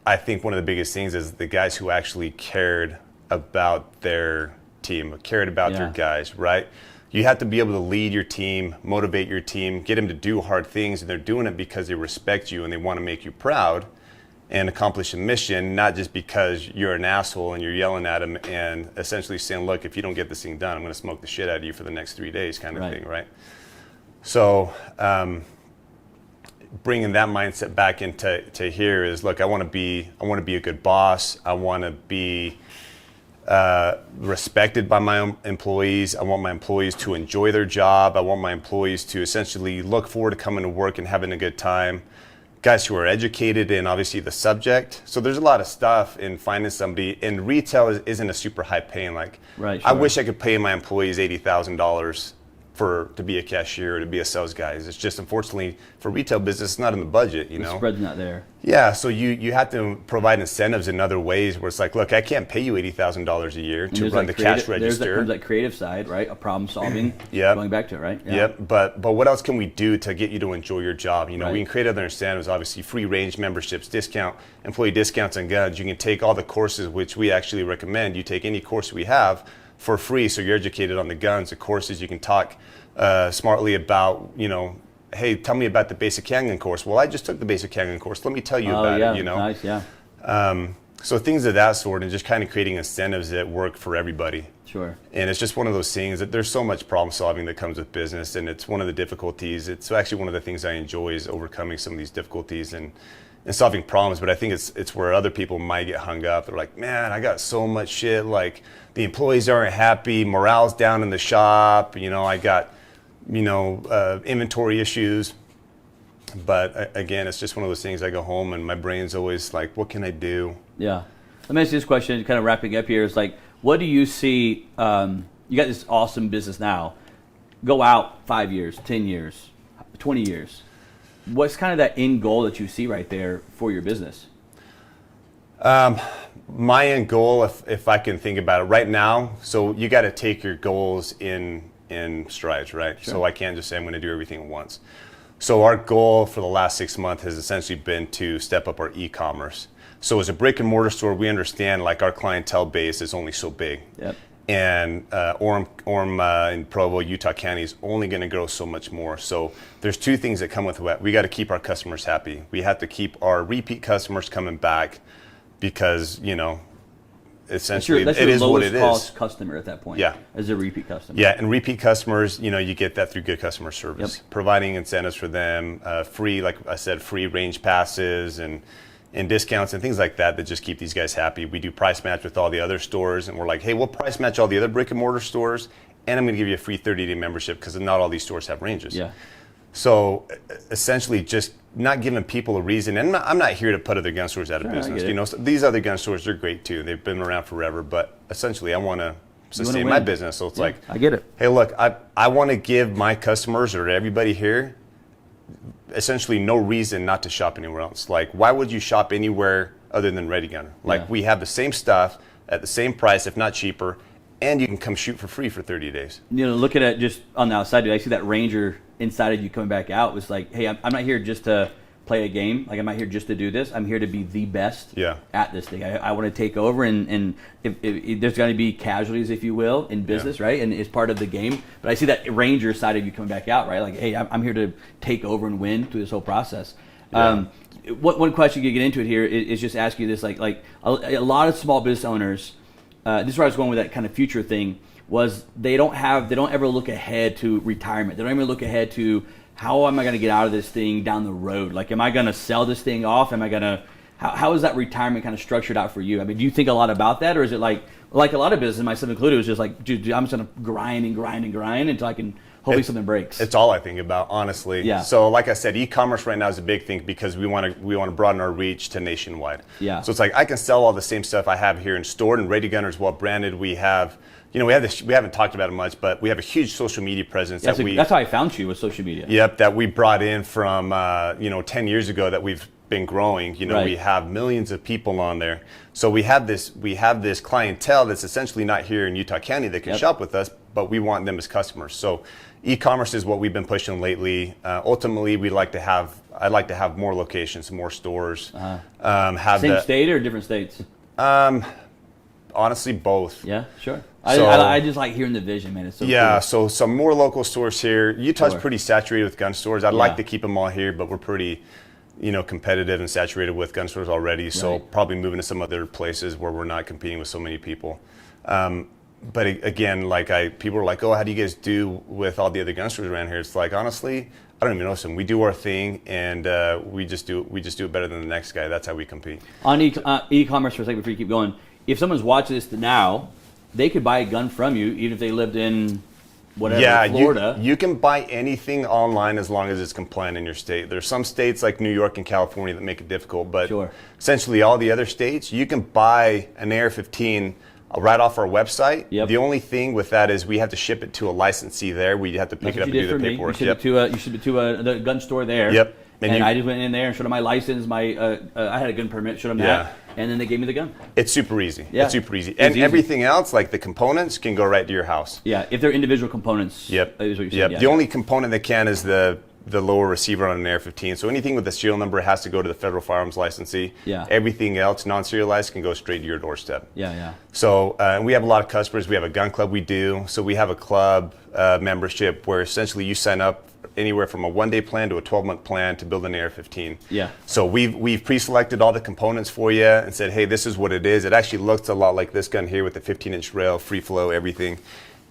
I think one of the biggest things is the guys who actually cared about their team, cared about their guys, right? You have to be able to lead your team, motivate your team, get them to do hard things, and they're doing it because they respect you and they want to make you proud and accomplish a mission, not just because you're an asshole and you're yelling at them and essentially saying, look, if you don't get this thing done, I'm going to smoke the shit out of you for the next 3 days, kind of thing, right? So bringing that mindset back into here is, look, I want to be a good boss. I want to be respected by my employees. I want my employees to enjoy their job. I want my employees to essentially look forward to coming to work and having a good time. Guys who are educated in obviously the subject. So there's a lot of stuff in finding somebody, and retail isn't a super high paying. Like, I wish I could pay my employees $80,000 to be a cashier or to be a sales guy. It's just, unfortunately, for retail business, it's not in the budget, The spread's not there. Yeah, so you have to provide incentives in other ways where it's like, look, I can't pay you $80,000 a year to run the cash register. There's that creative side, right? A problem solving, going back to it, right? Yep, but what else can we do to get you to enjoy your job? We can create other incentives, obviously free range memberships, employee discounts on guns. You can take all the courses, which we actually recommend. You take any course we have for free, so you're educated on the guns, the courses. You can talk smartly about, hey, tell me about the basic handgun course. Well, I just took the basic handgun course. Let me tell you about it, you know? Nice, yeah. So things of that sort, and just kind of creating incentives that work for everybody. Sure. And it's just one of those things that there's so much problem solving that comes with business, and it's one of the difficulties. It's actually one of the things I enjoy is overcoming some of these difficulties and solving problems. But I think it's where other people might get hung up. They're like, man, I got so much shit. Like the employees aren't happy, morale's down in the shop. You know, I got, inventory issues. But again, it's just one of those things. I go home and my brain's always like, what can I do? Yeah. Let me ask you this question, kind of wrapping up here. Is like, what do you see? You got this awesome business now. Go out 5 years, 10 years, 20 years. What's kind of that end goal that you see right there for your business? My end goal, if I can think about it right now, so you got to take your goals in strides, right? Sure. So I can't just say I'm going to do everything at once. So our goal for the last 6 months has essentially been to step up our e-commerce. So as a brick and mortar store, we understand like our clientele base is only so big. Yep. And Orem in Provo, Utah County is only going to grow so much more. So there's two things that come with that. We got to keep our customers happy. We have to keep our repeat customers coming back because, essentially that's it your is what it lowest cost is. Customer at that point. Yeah. As a repeat customer. Yeah, and repeat customers, you get that through good customer service. Yep. Providing incentives for them, free, like I said, free range passes and discounts and things like that just keep these guys happy. We do price match with all the other stores, and we're like, hey, we'll price match all the other brick and mortar stores, and I'm going to give you a free 30-day membership because not all these stores have ranges. Yeah. So essentially just not giving people a reason. And I'm not here to put other gun stores out of business. So these other gun stores, they're great too. They've been around forever, but essentially I want to sustain my business. So it's like, I get it. Hey, look, I want to give my customers or everybody here essentially no reason not to shop anywhere else. Like, why would you shop anywhere other than Ready Gunner? Like, we have the same stuff at the same price, if not cheaper, and you can come shoot for free for 30 days. Looking at just on the outside, dude, I see that Ranger inside of you coming back out. Was like, hey, I'm not here just to play a game. Like, I'm not here just to do this. I'm here to be the best at this thing. I want to take over, and if there's going to be casualties, if you will, in business, right? And it's part of the game. But I see that Ranger side of you coming back out, right? Like, hey, I'm here to take over and win through this whole process. Yeah. One question you get into it here is just ask you this, like a lot of small business owners, this is where I was going with that kind of future thing, was they don't ever look ahead to retirement. They don't even look ahead to how am I going to get out of this thing down the road? Like, am I going to sell this thing off? Am I going to, how is that retirement kind of structured out for you? I mean, do you think a lot about that? Or is it like a lot of business, myself included, was just like, dude, I'm just going to grind until I can, hopefully something breaks. It's all I think about, honestly. Yeah. So like I said, e-commerce right now is a big thing because we want to broaden our reach to nationwide. Yeah. So it's like I can sell all the same stuff I have here in store, and Ready Gunner is well branded. We have, we haven't talked about it much, but we have a huge social media presence. That's how I found you, with social media. Yep, that we brought in from 10 years ago that we've been growing. Right. We have millions of people on there. So we have this clientele that's essentially not here in Utah County that can shop with us, but we want them as customers. So e-commerce is what we've been pushing lately. Ultimately, I'd like to have more locations, more stores. Same state or different states? Honestly, both. Yeah, sure. I just like hearing the vision, man. It's so cool. So some more local stores here. Utah's pretty saturated with gun stores. I'd like to keep them all here, but we're pretty, competitive and saturated with gun stores already. So probably moving to some other places where we're not competing with so many people. But again, people are like, oh, how do you guys do with all the other gun stores around here? It's like, honestly, I don't even know some. We do our thing, and we just do it better than the next guy. That's how we compete. On e-commerce, for a second before you keep going, if someone's watching this now, they could buy a gun from you, even if they lived in Florida. You can buy anything online as long as it's compliant in your state. There's some states like New York and California that make it difficult, but essentially all the other states, you can buy an AR-15 right off our website. Yep. The only thing with that is we have to ship it to a licensee there. We have to pick it up and do the paperwork. You shipped it to the gun store there. Yep. And I just went in there and showed them my license, I had a gun permit, showed them that, and then they gave me the gun. It's super easy. Yeah. It's super easy. And everything else, like the components, can go right to your house. Yeah, if they're individual components. Yep. Is what you're saying. Yep. The only component that can is the lower receiver on an AR-15. So anything with the serial number has to go to the federal firearms licensee. Yeah. Everything else, non-serialized, can go straight to your doorstep. Yeah. So we have a lot of customers. We have a gun club we do. So we have a club membership where essentially you sign up anywhere from a 1-day plan to a 12-month plan to build an AR-15. Yeah. So we've pre-selected all the components for you and said, hey, this is what it is. It actually looks a lot like this gun here with the 15-inch rail, free flow, everything.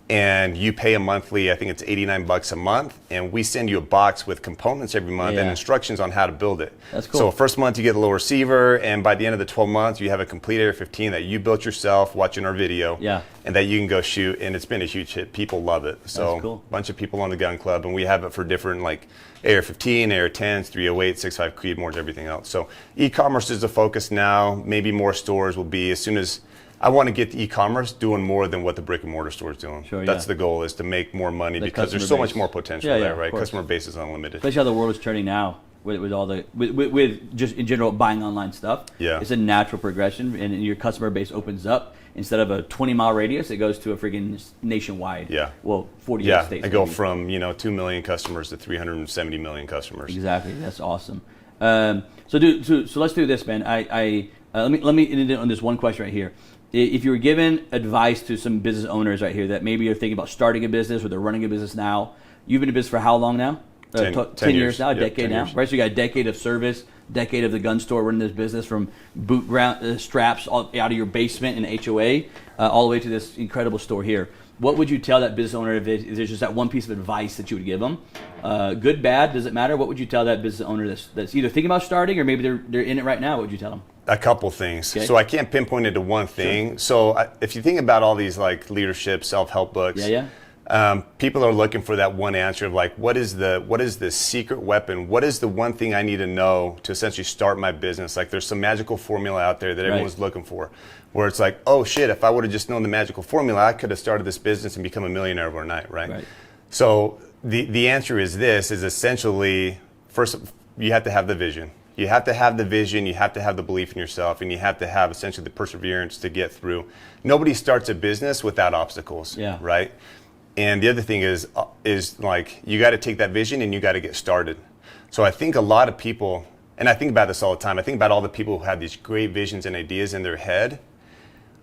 And you pay a monthly, I think it's $89 a month, and we send you a box with components every month and instructions on how to build it. That's cool. So first month you get a little receiver, and by the end of the 12 months you have a complete AR-15 that you built yourself watching our video, and that you can go shoot, and it's been a huge hit. People love it. So that's cool. A bunch of people on the gun club, and we have it for different like AR-15, AR-10s, 308, 6.5 Creedmoors, everything else. So e-commerce is the focus now. Maybe more stores will be as soon as I want to get the e-commerce doing more than what the brick and mortar store is doing. Sure, That's the goal, is to make more money because there's so much more potential there, right? Customer base is unlimited. Especially how the world is turning now with all the with just in general buying online stuff. Yeah. It's a natural progression, and your customer base opens up. Instead of a 20-mile radius, it goes to a freaking nationwide. Yeah. Well, 48 states. I go from 2 million customers to 370 million customers. Exactly. That's awesome. So let's do this, man. Let me end it on this one question right here. If you were given advice to some business owners right here that maybe are thinking about starting a business or they're running a business now, you've been in business for how long now? 10 years now, a decade now, right? So you got a decade of service, decade of the gun store running this business from boot straps all out of your basement in HOA all the way to this incredible store here. What would you tell that business owner if there's just that one piece of advice that you would give them? Good, bad, does it matter? What would you tell that business owner that's either thinking about starting or maybe they're in it right now? What would you tell them? A couple things. Okay. So I can't pinpoint it to one thing. Sure. So if you think about all these like leadership, self-help books, people are looking for that one answer of like, what is the secret weapon? What is the one thing I need to know to essentially start my business? Like there's some magical formula out there that everyone's looking for, where it's like, oh shit, if I would have just known the magical formula, I could have started this business and become a millionaire overnight, right? So the answer is essentially, first, you have to have the vision. You have to have the vision, you have to have the belief in yourself, and you have to have essentially the perseverance to get through. Nobody starts a business without obstacles, right? And the other thing is like, you got to take that vision and you got to get started. So I think a lot of people, and I think about this all the time, I think about all the people who have these great visions and ideas in their head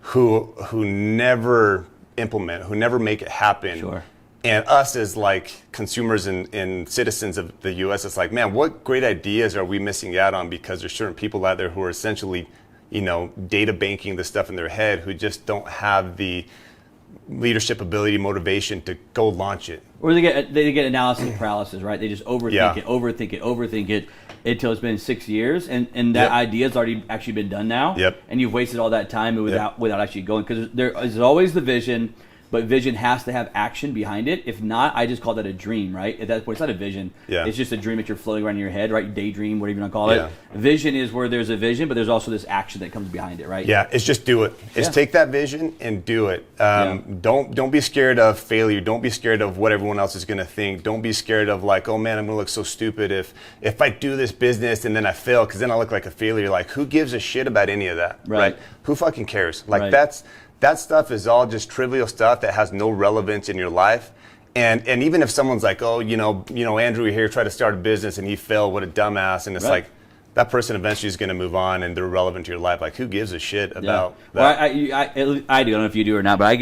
who never implement, who never make it happen. Sure. And us as like consumers and citizens of the U.S., it's like, man, what great ideas are we missing out on because there's certain people out there who are essentially, data banking the stuff in their head who just don't have the leadership ability, motivation to go launch it. Or they get analysis paralysis, right? They just overthink it until it's been 6 years, and that idea's already actually been done now. And you've wasted all that time without actually going, because there is always the vision. But vision has to have action behind it. If not, I just call that a dream, right? At that point, it's not a vision. It's just a dream that you're floating around in your head, right? Daydream, whatever you want to call it. Vision is where there's a vision, but there's also this action that comes behind it, right? Yeah, it's just do it. It's take that vision and do it. Don't be scared of failure. Don't be scared of what everyone else is going to think. Don't be scared of like, oh man, I'm going to look so stupid if I do this business and then I fail, because then I look like a failure. Like, who gives a shit about any of that, right? Who fucking cares? Like that stuff is all just trivial stuff that has no relevance in your life. And even if someone's like, oh, Andrew here tried to start a business and he failed, what a dumbass. And it's like, that person eventually is going to move on and they're relevant to your life. Like, who gives a shit about that? Well, I do. I don't know if you do or not, but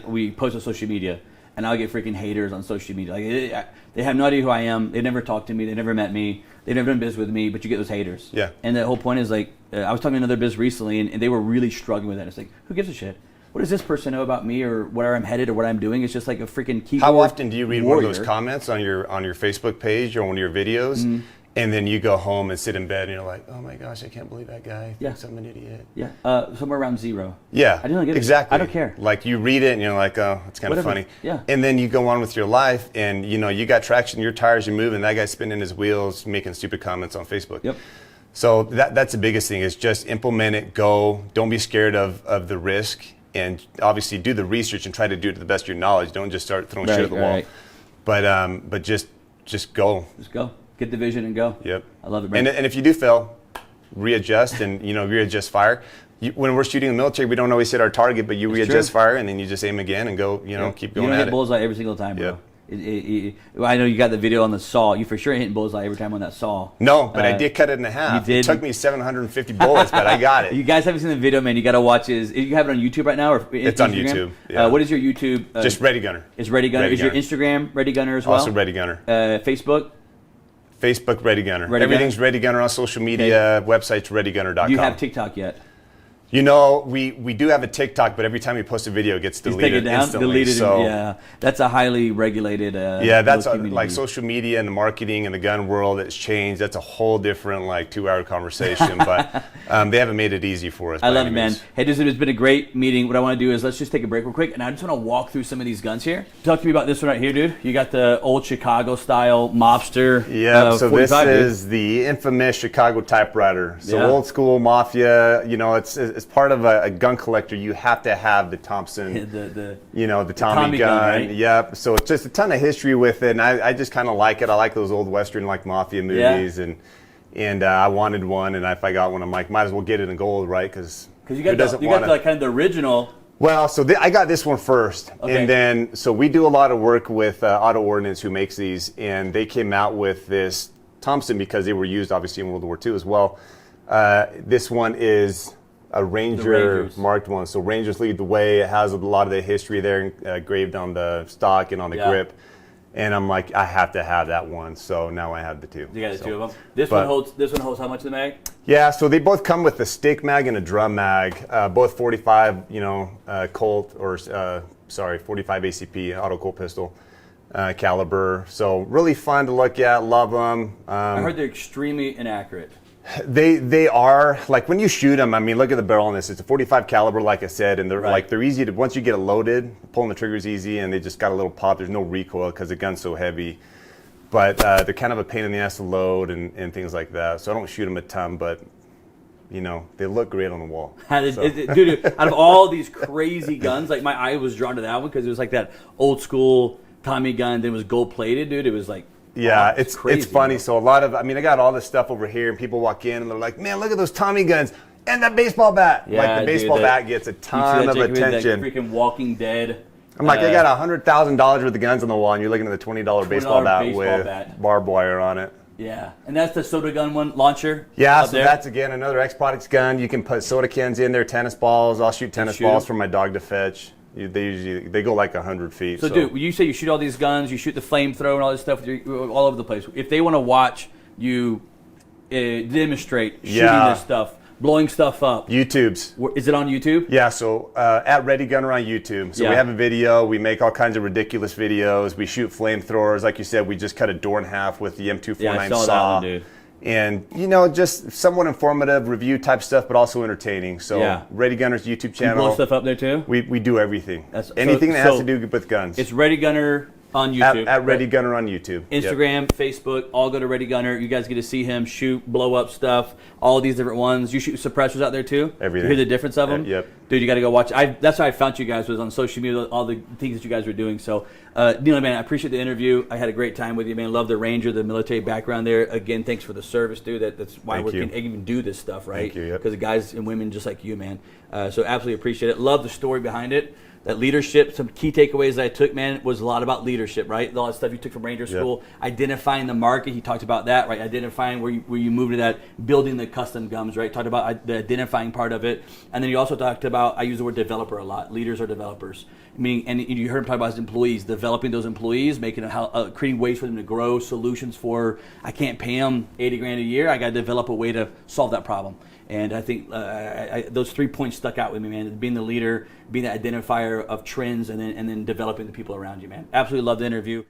we post on social media and I'll get freaking haters on social media. Like, they have no idea who I am. They never talked to me. They never met me. They've never done business with me, but you get those haters. And the whole point is like, I was talking to another business recently, and they were really struggling with that. It's like, who gives a shit? What does this person know about me or where I'm headed or what I'm doing? It's just like a freaking keyboard How often do you read warrior. one of those comments on your Facebook page or one of your videos, and then you go home and sit in bed and you're like, oh my gosh, I can't believe that guy thinks I'm an idiot. Somewhere around 0. I don't get exactly. I don't care. Like, you read it and you're like, oh, it's kind of funny. And then you go on with your life and you got traction, your tires, you move, and that guy's spinning his wheels, making stupid comments on Facebook. So that's the biggest thing, is just implement it, go. Don't be scared of the risk, and obviously do the research and try to do it to the best of your knowledge. Don't just start throwing shit at the wall. But just go. Just go. Get the vision and go. I love it, man. And if you do fail, readjust and readjust fire. When we're shooting in the military, we don't always hit our target, but you readjust fire and then you just aim again and go. Keep going at it. You hit bullseye every single time, bro. I know you got the video on the saw. You for sure ain't hitting bullseye every time on that saw. No, but I did cut it in half. You did? It took me 750 bullets, but I got it. You guys haven't seen the video, man. You got to watch it. You have it on YouTube right now? Or it's on YouTube. Yeah. What is your YouTube? Just Ready Gunner. Is Ready Gunner. Is your Instagram Ready Gunner as well? Also Ready Gunner. Facebook? Facebook Ready Gunner. Everything's Ready Gunner on social media. Okay. Website's readygunner.com. Do you have TikTok yet? You know, we do have a TikTok, but every time we post a video, it gets deleted instantly. Deleted, so, yeah, that's a highly regulated. That's like social media and the marketing and the gun world. It's changed. That's a whole different 2-hour conversation. But they haven't made it easy for us. I love it, man. Hey, this has been a great meeting. What I want to do is let's just take a break real quick, and I just want to walk through some of these guns here. Talk to me about this one right here, dude. You got the old Chicago style mobster. Yeah. So this is the infamous Chicago Typewriter. So old school mafia. You know, it's part of a gun collector. You have to have the Thompson, the Tommy gun. Right? Yep. So it's just a ton of history with it, and I just kind of like it. I like those old Western mafia movies, and I wanted one, and if I got one, I'm like, might as well get it in gold, right? Because you got kind of the original. Well, so I got this one first, and then so we do a lot of work with Auto Ordnance, who makes these, and they came out with this Thompson because they were used obviously in World War II as well. This one is a Ranger marked one. So Rangers lead the way. It has a lot of the history there engraved on the stock and on the grip. And I'm like, I have to have that one. So now I have the two. You got the two of them. This one holds how much of the mag? Yeah, so they both come with a stick mag and a drum mag. Both 45, Colt 45 ACP auto Colt pistol caliber. So really fun to look at. Love them. I heard they're extremely inaccurate. They are, when you shoot them, I mean, look at the barrel on this. It's a 45 caliber, like I said, and they're easy to, once you get it loaded, pulling the trigger is easy, and they just got a little pop. There's no recoil because the gun's so heavy. But they're kind of a pain in the ass to load and things like that. So I don't shoot them a ton, but, they look great on the wall. Dude, out of all these crazy guns, my eye was drawn to that one because it was like that old school Tommy gun. Then it was gold plated, dude. It was like, yeah, it's crazy, it's funny. So I got all this stuff over here, and people walk in and they're like, "Man, look at those Tommy guns and that baseball bat." Yeah, the baseball bat gets a ton of attention. That freaking Walking Dead. I'm like, I got $100,000 worth of guns on the wall, and you're looking at the $20 baseball bat with barbed wire on it. Yeah, and that's the soda gun one launcher. Yeah, so that's again another X Products gun. You can put soda cans in there, tennis balls. I'll shoot tennis balls for my dog to fetch. They go 100 feet. So, dude, you say you shoot all these guns, you shoot the flamethrower and all this stuff all over the place. If they want to watch you demonstrate shooting this stuff, blowing stuff up. YouTube's. Is it on YouTube? Yeah, so at Ready Gunner on YouTube. So we have a video. We make all kinds of ridiculous videos. We shoot flamethrowers. Like you said, we just cut a door in half with the M249 saw. I saw saw. that one, dude. And, just somewhat informative, review type stuff, but also entertaining. So, Ready Gunner's YouTube channel. You blow stuff up there, too? We do everything. Anything that has to do with guns. It's Ready Gunner on YouTube. At Ready Gunner on YouTube. Instagram, Facebook, all go to Ready Gunner. You guys get to see him shoot, blow up stuff, all these different ones. You shoot suppressors out there, too? Everything. You hear the difference of them? Yep. Dude, you got to go watch. That's how I found you guys, was on social media, all the things that you guys were doing. So, Neil, man, I appreciate the interview. I had a great time with you, man. Love the Ranger, the military background there. Again, thanks for the service, dude. That's why we can even do this stuff, right? Thank you. Because the guys and women just like you, man. So absolutely appreciate it. Love the story behind it. That leadership, some key takeaways that I took, man, was a lot about leadership, right? All that stuff you took from Ranger School, identifying the market. He talked about that, right? Identifying where you move to that, building the custom guns, right? Talked about the identifying part of it. And then you also talked about, I use the word developer a lot. Leaders are developers. Meaning, and you heard him talk about his employees, developing those employees, creating ways for them to grow, solutions for, I can't pay them $80,000 a year. I got to develop a way to solve that problem. And I think those 3 points stuck out with me, man. Being the leader, being the identifier of trends, and then developing the people around you, man. Absolutely love the interview.